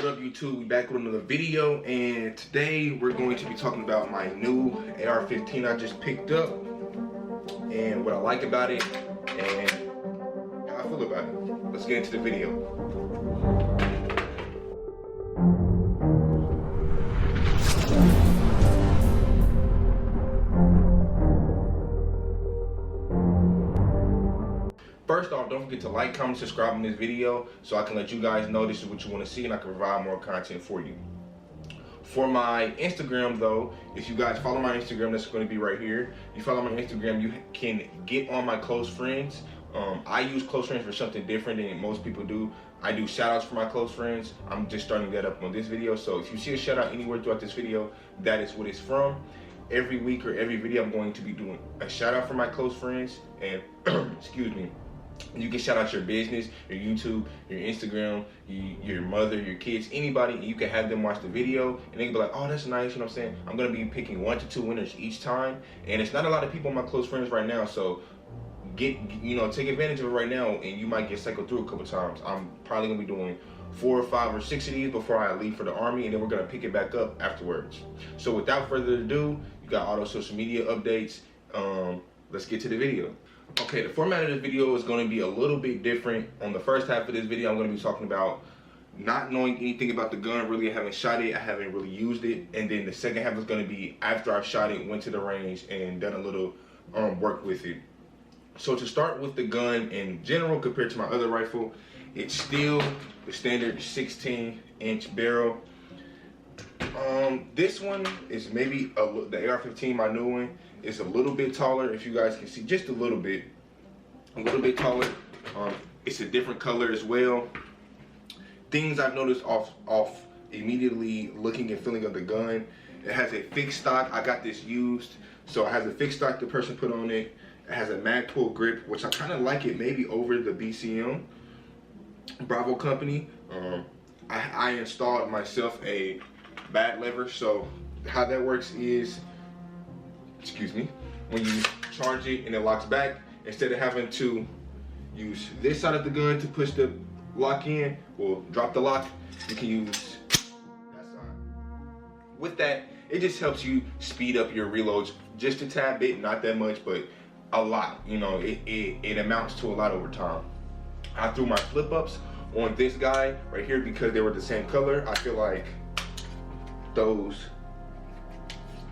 What up YouTube, we back with another video, and today we're going to be talking about my new AR-15 I just picked up and what I like about it and how I feel about it. Let's get into the video. First off, don't forget to like, comment, subscribe on this video so I can let you guys know this is what you want to see and I can provide more content for you. For my Instagram though, if you guys follow my Instagram, that's going to be right here. You follow my Instagram, you can get on my close friends. I use close friends for something different than most people do. I do shout outs for my close friends. I'm just starting that up on this video. So if you see a shout out anywhere throughout this video, that is what it's from. Every week or every video, I'm going to be doing a shout out for my close friends and excuse me. You can shout out your business, your YouTube, your Instagram, your mother, your kids, anybody, and you can have them watch the video and they can be like, oh, that's nice, you know what I'm saying? I'm gonna be picking 1 to 2 winners each time, and it's not a lot of people in my close friends right now, so take advantage of it right now and you might get cycled through a couple times. I'm probably gonna be doing 4 or 5 or 6 of these before I leave for the Army, and then we're gonna pick it back up afterwards. So without further ado, you got all those social media updates. Let's get to the video. Okay, the format of this video is going to be a little bit different. On the first half of this video, I'm going to be talking about not knowing anything about the gun, really. I haven't shot it, I haven't really used it. And then the second half is going to be after I've shot it, went to the range, and done a little work with it. So to start with the gun in general, compared to my other rifle, it's still the standard 16-inch barrel. This one is maybe the AR-15, my new one, is a little bit taller, if you guys can see, just a little bit taller. It's a different color as well. Things I've noticed off immediately looking and feeling of the gun, it has a fixed stock. I got this used, so it has a fixed stock the person put on it. It has a mag pull grip, which I kind of like it maybe over the BCM Bravo company. I installed myself a bat lever, so how that works is, excuse me, when you charge it and it locks back, instead of having to use this side of the gun to push the lock in or drop the lock, you can use that side. With that, it just helps you speed up your reloads just a tad bit, not that much, but a lot. You know, it amounts to a lot over time. I threw my flip ups on this guy right here because they were the same color. I feel like those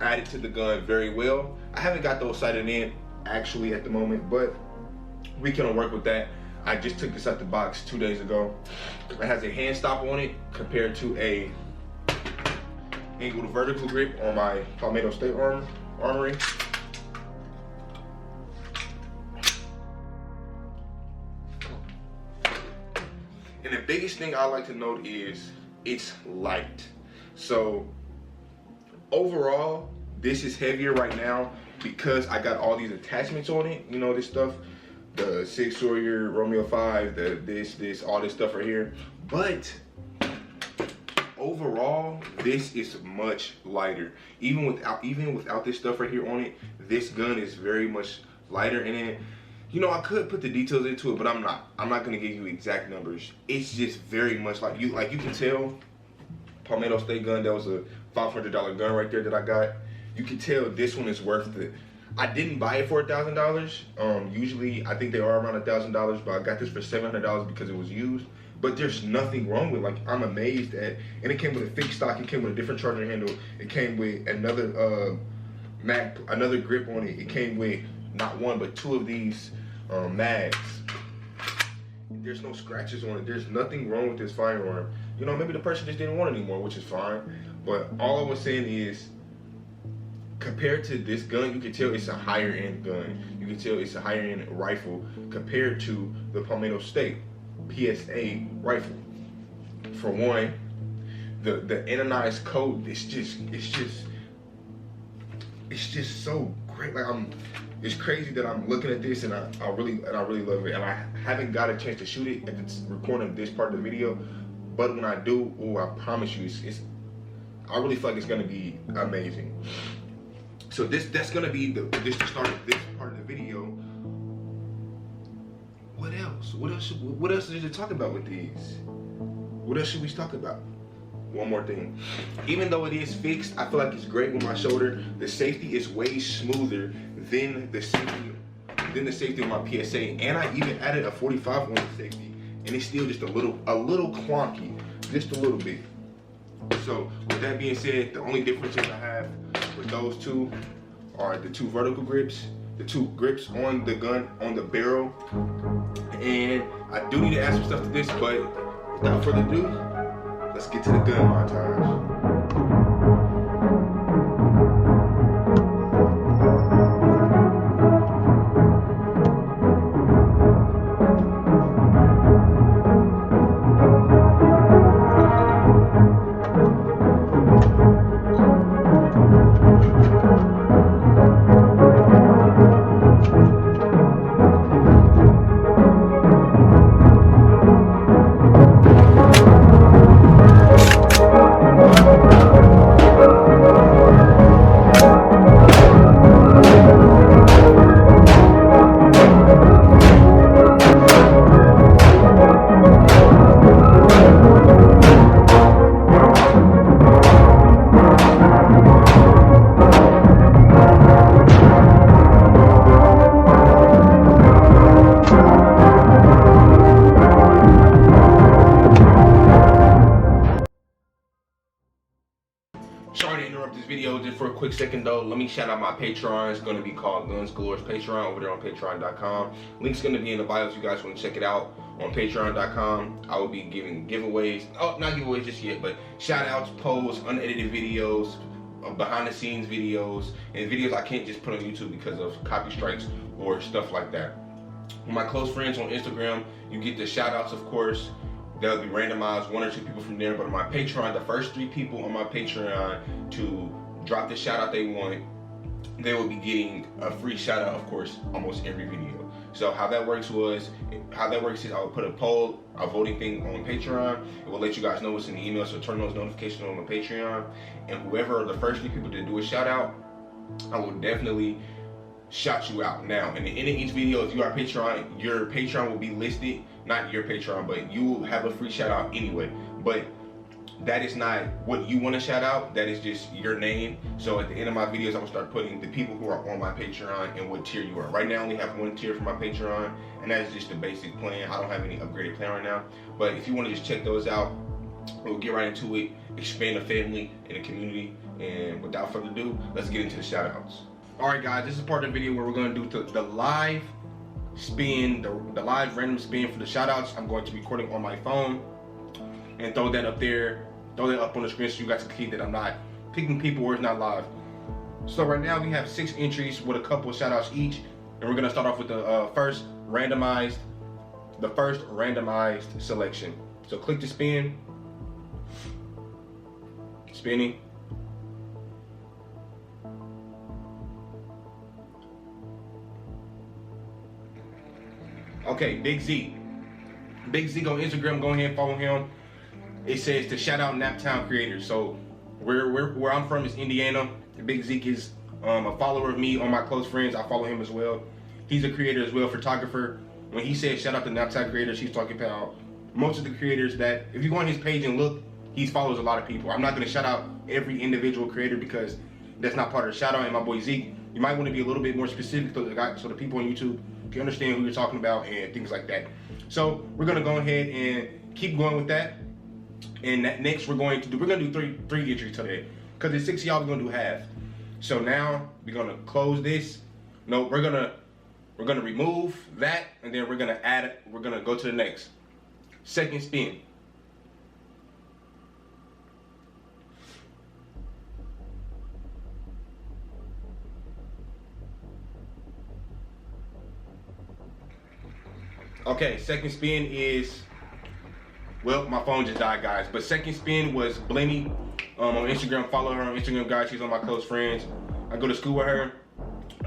added to the gun very well. I haven't got those sighted in actually at the moment, but we can work with that. I just took this out the box 2 days ago. It has a hand stop on it compared to a angled vertical grip on my Palmetto State Armory. And the biggest thing I like to note is it's light. So overall, this is heavier right now because I got all these attachments on it. You know, this stuff, the 6 Sawyer, Romeo 5, this, all this stuff right here. But overall, this is much lighter. Even without this stuff right here on it, this gun is very much lighter. And then, you know, I could put the details into it, but I'm not gonna give you exact numbers. It's just very much like you can tell. Palmetto State gun, that was a $500 gun right there that I got. You can tell this one is worth it. I didn't buy it for $1,000. Usually I think they are around $1,000, but I got this for $700 because it was used. But there's nothing wrong with it. Like, I'm amazed at, and it came with a fixed stock, it came with a different charging handle, it came with another another grip on it, it came with not 1 but 2 of these mags. There's no scratches on it. There's nothing wrong with this firearm. You know, maybe the person just didn't want it anymore, which is fine. But all I was saying is, compared to this gun, you can tell it's a higher end gun. You can tell it's a higher end rifle compared to the Palmetto State PSA rifle. For one, the anodized coat, it's just so great. Like, it's crazy that I'm looking at this and I really love it. And I haven't got a chance to shoot it at the recording of this part of the video, but when I do, oh, I promise you, I really feel like it's gonna be amazing. So that's gonna be the start of this part of the video. What else? What else is to talk about with these? What else should we talk about? one more thing. Even though it is fixed, I feel like it's great with my shoulder. The safety is way smoother than the safety of my PSA, and I even added a 45 on the safety, and it's still just a little clunky, just a little bit. So with that being said, the only differences I have with those two are the two vertical grips, the two grips on the gun, on the barrel, and I do need to add some stuff to this, but without further ado, let's get to the gun montage. Sorry to interrupt this video just for a quick second though. Let me shout out my Patreon. It's going to be called Guns Galore's Patreon over there on patreon.com. Link's going to be in the bio if you guys want to check it out on patreon.com. I will be giving giveaways. Oh, not giveaways just yet, but shout outs, polls, unedited videos, behind the scenes videos, and videos I can't just put on YouTube because of copy strikes or stuff like that. With my close friends on Instagram, you get the shout outs, of course. They'll be randomized, 1 or 2 people from there. But on my Patreon, the first 3 people on my Patreon to drop the shout out they want, they will be getting a free shout out, of course, almost every video. So how that works is I will put a poll, a voting thing on Patreon. It will let you guys know what's in the email, so turn those notifications on my Patreon. And whoever are the first 3 people to do a shout out, I will definitely shout you out. Now, in the end of each video, if you are Patreon, your Patreon will be listed. Not your Patreon, but you will have a free shout out anyway. But that is not what you want to shout out. That is just your name. So at the end of my videos, I will start putting the people who are on my Patreon and what tier you are. Right now, I only have 1 tier for my Patreon, and that is just the basic plan. I don't have any upgraded plan right now. But if you want to just check those out, we'll get right into it, expand the family and the community. And without further ado, let's get into the shout outs. All right, guys, this is part of the video where we're going to do the live spin, the live random spin for the shout outs. I'm going to be recording on my phone and throw that up there, throw that up on the screen so you guys can see that I'm not picking people where it's not live. So right now we have 6 entries with a couple of shout outs each, and we're going to start off with the first randomized selection. So click to spin, spinning. Okay, Big Z on Instagram, go ahead and follow him. It says to shout out Naptown creators. So where I'm from is Indiana. Big Zeke is a follower of me on my close friends. I follow him as well. He's a creator as well, photographer. When he says shout out to Naptown creators, he's talking about most of the creators that, if you go on his page and look, he follows a lot of people. I'm not gonna shout out every individual creator because that's not part of the shout out. And my boy Zeke, you might want to be a little bit more specific so the people on YouTube can understand who you're talking about and things like that. So we're gonna go ahead and keep going with that. And next we're gonna do three entries today. Because there's 6 of y'all, we're gonna do half. So now we're gonna close this. No, we're gonna remove that, and then we're gonna add it. We're gonna go to the next. Second spin. Okay, second spin is, well, my phone just died, guys. But second spin was Blenny on Instagram. Follow her on Instagram, guys. She's on my close friends. I go to school with her.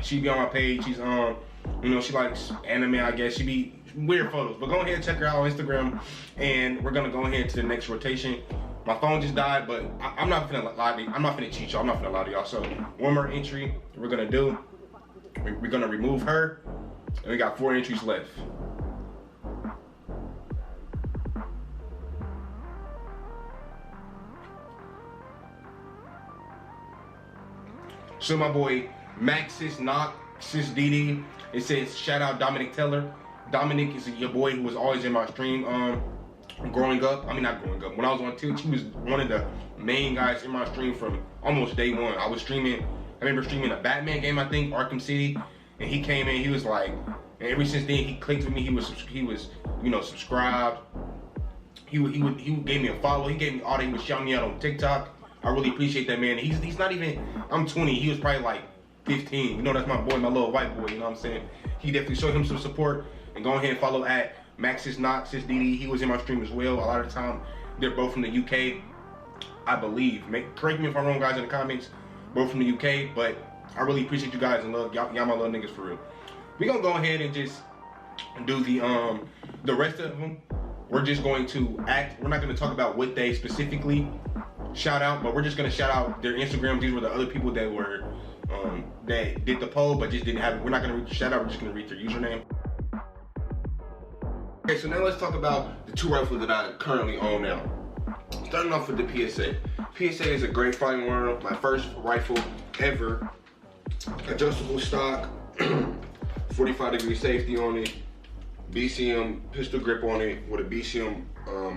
She be on my page. She's you know, she likes anime, I guess. She be weird photos. But go ahead and check her out on Instagram. And we're gonna go ahead to the next rotation. My phone just died, but I'm not finna lie to you. I'm not finna cheat y'all. I'm not finna lie to y'all. So one more entry we're gonna do. We're gonna remove her, and we got 4 entries left. So my boy Maxis Knock, Sis DD. It says shout out Dominic Teller. Dominic is your boy who was always in my stream growing up. I mean, not growing up. When I was on Twitch, he was one of the main guys in my stream from almost day one. I remember streaming a Batman game, I think, Arkham City, and he came in. He was like, and ever since then he clicked with me. He was you know, subscribed. He gave me a follow. He gave me all that. He was shouting me out on TikTok. I really appreciate that, man. He's not even. I'm 20. He was probably like 15. You know, that's my boy, my little white boy. You know what I'm saying? He definitely showed him some support. And go ahead and follow at Maxis Knox, Sis DD. He was in my stream as well. A lot of the time, they're both from the UK, I believe. Correct me if I'm wrong, guys, in the comments. Both from the UK, but I really appreciate you guys and love y'all my little niggas for real. We gonna go ahead and just do the rest of them. We're just going to act. We're not gonna talk about what they specifically shout out, but we're just gonna shout out their Instagrams. These were the other people that were that did the poll, but just didn't have it. We're not gonna read the shout out. We're just gonna read their username. Okay, so now let's talk about the two rifles that I currently own now. Starting off with the PSA. PSA is a great firearm. My first rifle ever. Adjustable stock, 45-degree safety on it, BCM pistol grip on it with a BCM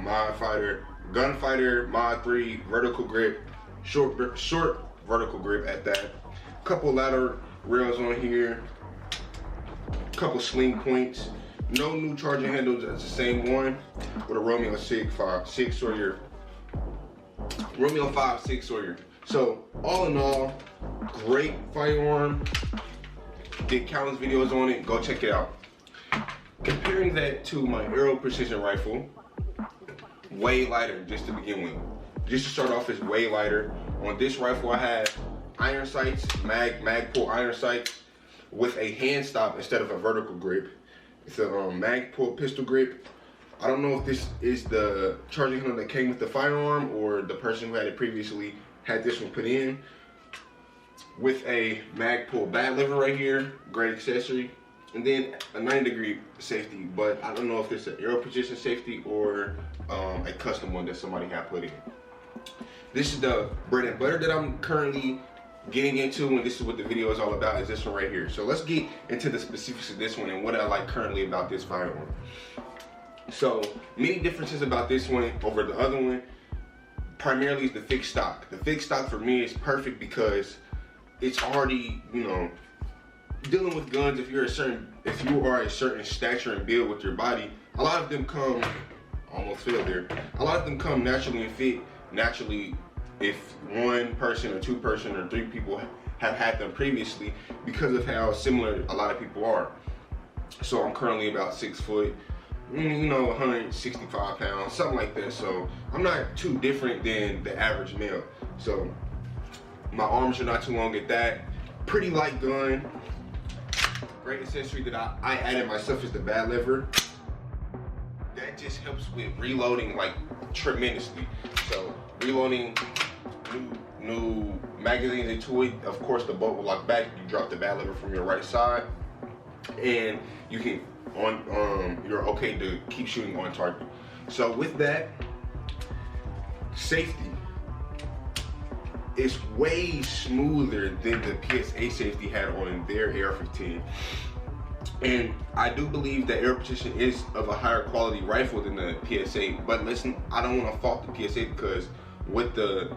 mod fighter, gunfighter mod 3 vertical grip, short vertical grip at that. Couple ladder rails on here, couple sling points. No new charging handles, it's the same one with a Romeo 5.6 Sawyer. Romeo 5.6 Sawyer. So all in all, great firearm. Did countless videos on it, go check it out. Comparing that to my Aeroprecision rifle, way lighter just to begin with. Just to start off, is way lighter. On this rifle I have iron sights, mag pull iron sights with a hand stop instead of a vertical grip. It's a mag pull pistol grip. I don't know if this is the charging handle that came with the firearm or the person who had it previously had this one put in. With a mag pull bat lever right here, great accessory. And then a 90-degree safety, but I don't know if it's an Aeroprecision safety or a custom one that somebody had put in. This is the bread and butter that I'm currently getting into, and this is what the video is all about, is this one right here. So let's get into the specifics of this one and what I like currently about this firearm. So many differences about this one over the other one. Primarily is the fixed stock. The fixed stock for me is perfect because it's already, you know, dealing with guns. If you are a certain stature and build with your body, a lot of them come, almost failed there. A lot of them come naturally and fit naturally if one person or two person or three people have had them previously, because of how similar a lot of people are. So I'm currently about 6 foot, you know, 165 pounds, something like that. So I'm not too different than the average male. So my arms are not too long at that. Pretty light gun. Great accessory that I added myself is the bat lever. That just helps with reloading like tremendously. So reloading new magazines into it. Of course, the bolt will lock back. You drop the bat lever from your right side, and you can you're okay to keep shooting on target. So with that, safety is way smoother than the PSA safety had on their AR-15. And I do believe that Aeroprecision is of a higher quality rifle than the PSA. But listen, I don't want to fault the PSA because with the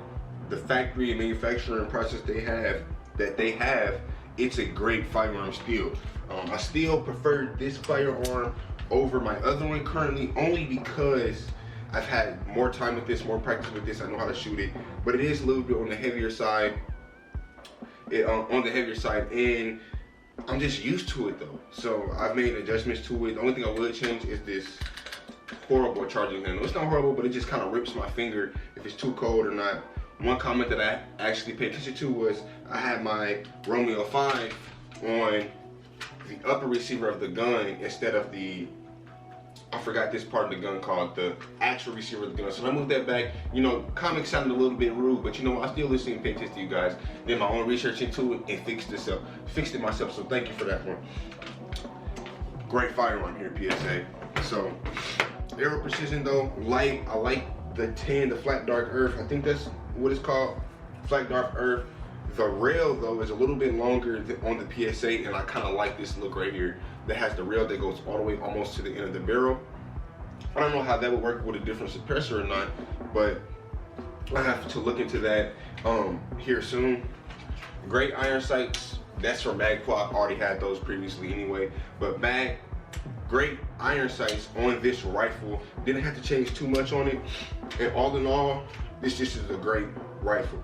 factory and manufacturing process they have, it's a great firearm still. I still prefer this firearm over my other one currently, only because I've had more time with this, more practice with this. I know how to shoot it, but it is a little bit on the heavier side. And I'm just used to it though. So I've made adjustments to it. The only thing I would change is this horrible charging handle. It's not horrible, but it just kind of rips my finger if it's too cold or not. One comment that I actually paid attention to was I had my Romeo 5 on the upper receiver of the gun instead of the, I forgot this part of the gun called the actual receiver of the gun. So I moved that back. You know, comics sounded a little bit rude, but you know, I still listen and pay attention to you guys. Did my own research into it and fixed it myself. So thank you for that one. Great firearm here, PSA. So Aeroprecision though, light. I like the tan, the flat dark earth. I think that's what it's called, flat dark earth. The rail though is a little bit longer on the PSA, and I kind of like this look right here that has the rail that goes all the way almost to the end of the barrel. I don't know how that would work with a different suppressor or not, but I have to look into that here soon. Great iron sights. That's for Magpul. I've already had those previously anyway, but great iron sights on this rifle. Didn't have to change too much on it, and all in all, this just is a great rifle.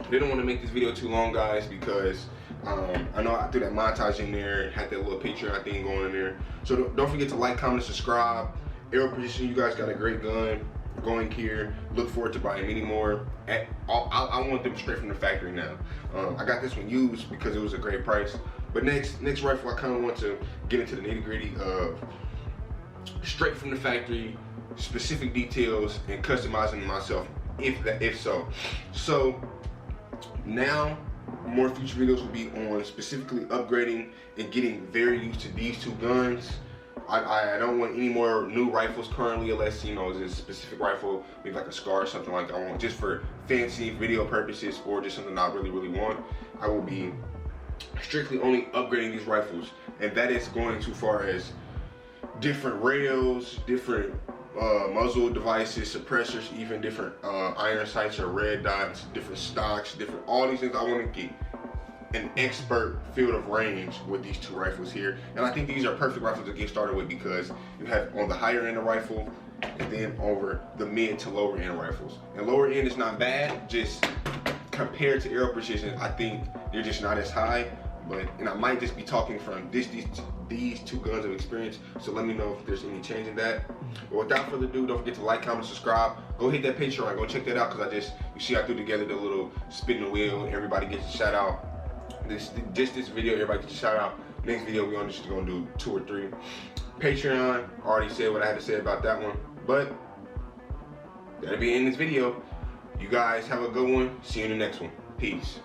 Didn't want to make this video too long, guys, because I know I threw that montage in there and had that little Patreon thing going in there. So don't forget to like, comment, subscribe. Aeroprecision, you guys got a great gun going here. Look forward to buying many more. I want them straight from the factory now. I got this one used because it was a great price. But next rifle, I kind of want to get into the nitty-gritty of straight from the factory, specific details, and customizing myself if so. So now more future videos will be on specifically upgrading and getting very used to these two guns. I don't want any more new rifles currently, unless, you know, it's a specific rifle, maybe like a SCAR or something like that. I want just for fancy video purposes, or just something I really want. I will be strictly only upgrading these rifles, and that is going too far as different rails, different muzzle devices, suppressors, even different iron sights or red dots, different stocks, different all these things. I want to get an expert field of range with these two rifles here, and I think these are perfect rifles to get started with, because you have on the higher end of rifle and then over the mid to lower end rifles. And lower end is not bad, just compared to Aeroprecision, I think they're just not as high. And I might just be talking from these two guns of experience, so let me know if there's any change in that. But without further ado, don't forget to like, comment, subscribe. Go hit that Patreon, go check that out, because you see I threw together the little spin the wheel, everybody gets a shout out. This video, everybody gets a shout out. Next video, we're just gonna do 2 or 3. Patreon, already said what I had to say about that one, but that'll be in this video. You guys have a good one. See you in the next one. Peace.